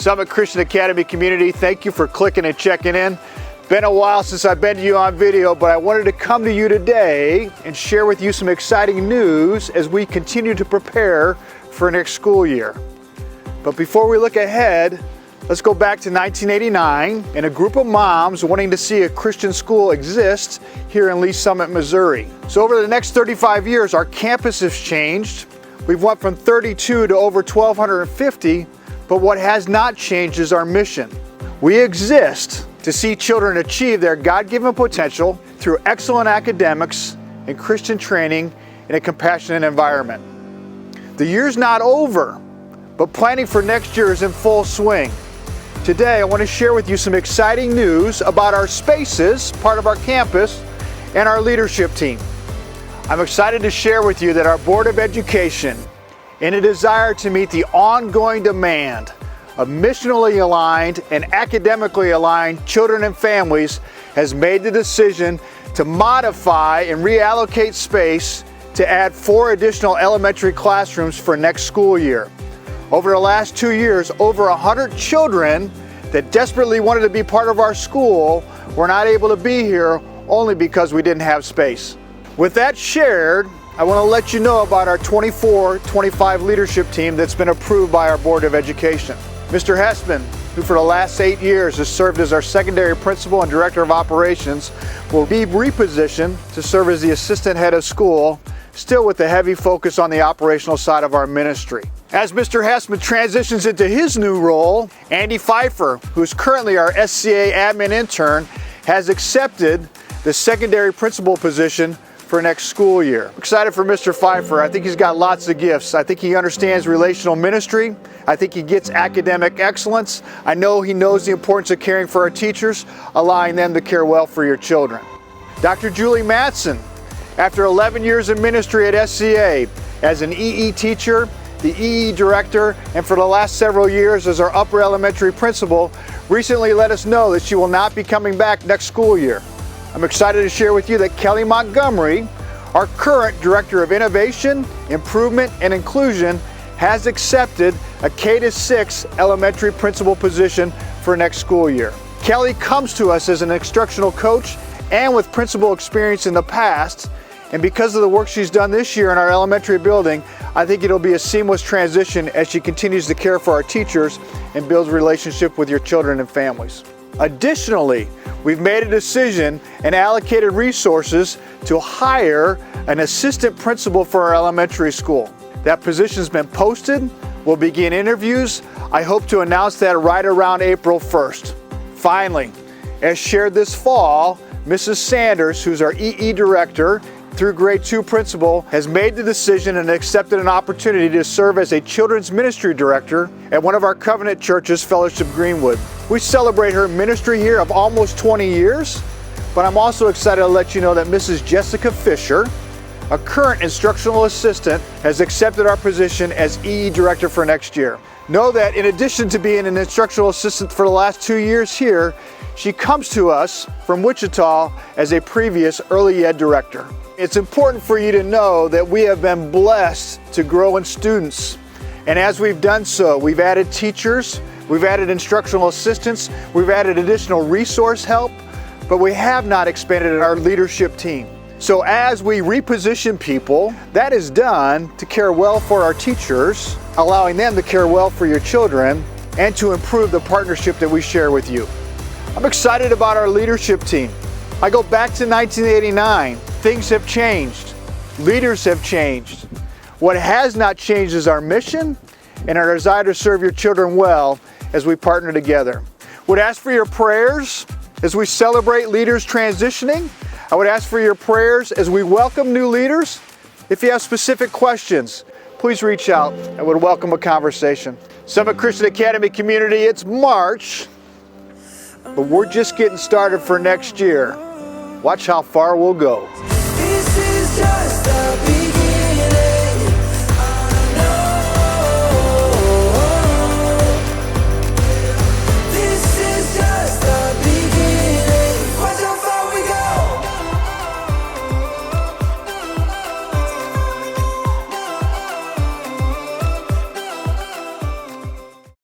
Summit Christian Academy community, thank you for clicking and checking in. Been a while since I've been to you on video, but I wanted to come to you today and share with you some exciting news as we continue to prepare for next school year. But before we look ahead, let's go back to 1989 and a group of moms wanting to see a Christian school exist here in Lee Summit, Missouri. So over the next 35 years, our campus has changed. We've went from 32 to over 1,250, but what has not changed is our mission. We exist to see children achieve their God-given potential through excellent academics and Christian training in a compassionate environment. The year's not over, but planning for next year is in full swing. Today, I want to share with you some exciting news about our spaces, part of our campus, and our leadership team. I'm excited to share with you that our Board of Education, in a desire to meet the ongoing demand of missionally aligned and academically aligned children and families, has made the decision to modify and reallocate space to add 4 additional elementary classrooms for next school year. Over the last 2 years, over 100 children that desperately wanted to be part of our school were not able to be here only because we didn't have space. With that shared, I want to let you know about our 24-25 leadership team that's been approved by our Board of Education. Mr. Hessman, who for the last 8 years has served as our secondary principal and director of operations, will be repositioned to serve as the assistant head of school, still with a heavy focus on the operational side of our ministry. As Mr. Hessman transitions into his new role, Andy Pfeiffer, who is currently our SCA admin intern, has accepted the secondary principal position for next school year. Excited for Mr. Pfeiffer. I think he's got lots of gifts. I think he understands relational ministry. I think he gets academic excellence. I know he knows the importance of caring for our teachers, allowing them to care well for your children. Dr. Julie Matson, after 11 years in ministry at SCA as an EE teacher, the EE director, and for the last several years as our upper elementary principal, recently let us know that she will not be coming back next school year. I'm excited to share with you that Kelly Montgomery, our current Director of Innovation, Improvement, and Inclusion, has accepted a K-6 elementary principal position for next school year. Kelly comes to us as an instructional coach and with principal experience in the past, and because of the work she's done this year in our elementary building, I think it'll be a seamless transition as she continues to care for our teachers and builds relationship with your children and families. Additionally, we've made a decision and allocated resources to hire an assistant principal for our elementary school. That position's been posted. We'll begin interviews. I hope to announce that right around April 1st. Finally, as shared this fall, Mrs. Sanders, who's our EE director through grade 2 principal, has made the decision and accepted an opportunity to serve as a children's ministry director at one of our covenant churches, Fellowship Greenwood. We celebrate her ministry here of almost 20 years, but I'm also excited to let you know that Mrs. Jessica Fisher, a current instructional assistant, has accepted our position as EE director for next year. Know that in addition to being an instructional assistant for the last 2 years here, she comes to us from Wichita as a previous early ed director. It's important for you to know that we have been blessed to grow in students. And as we've done so, we've added teachers, we've added instructional assistants, we've added additional resource help, but we have not expanded our leadership team. So as we reposition people, that is done to care well for our teachers, allowing them to care well for your children, and to improve the partnership that we share with you. I'm excited about our leadership team. I go back to 1989. Things have changed. Leaders have changed. What has not changed is our mission and our desire to serve your children well as we partner together. Would ask for your prayers as we celebrate leaders transitioning. I would ask for your prayers as we welcome new leaders. If you have specific questions, please reach out. I would welcome a conversation. Summit Christian Academy community, it's March, but we're just getting started for next year. Watch how far we'll go.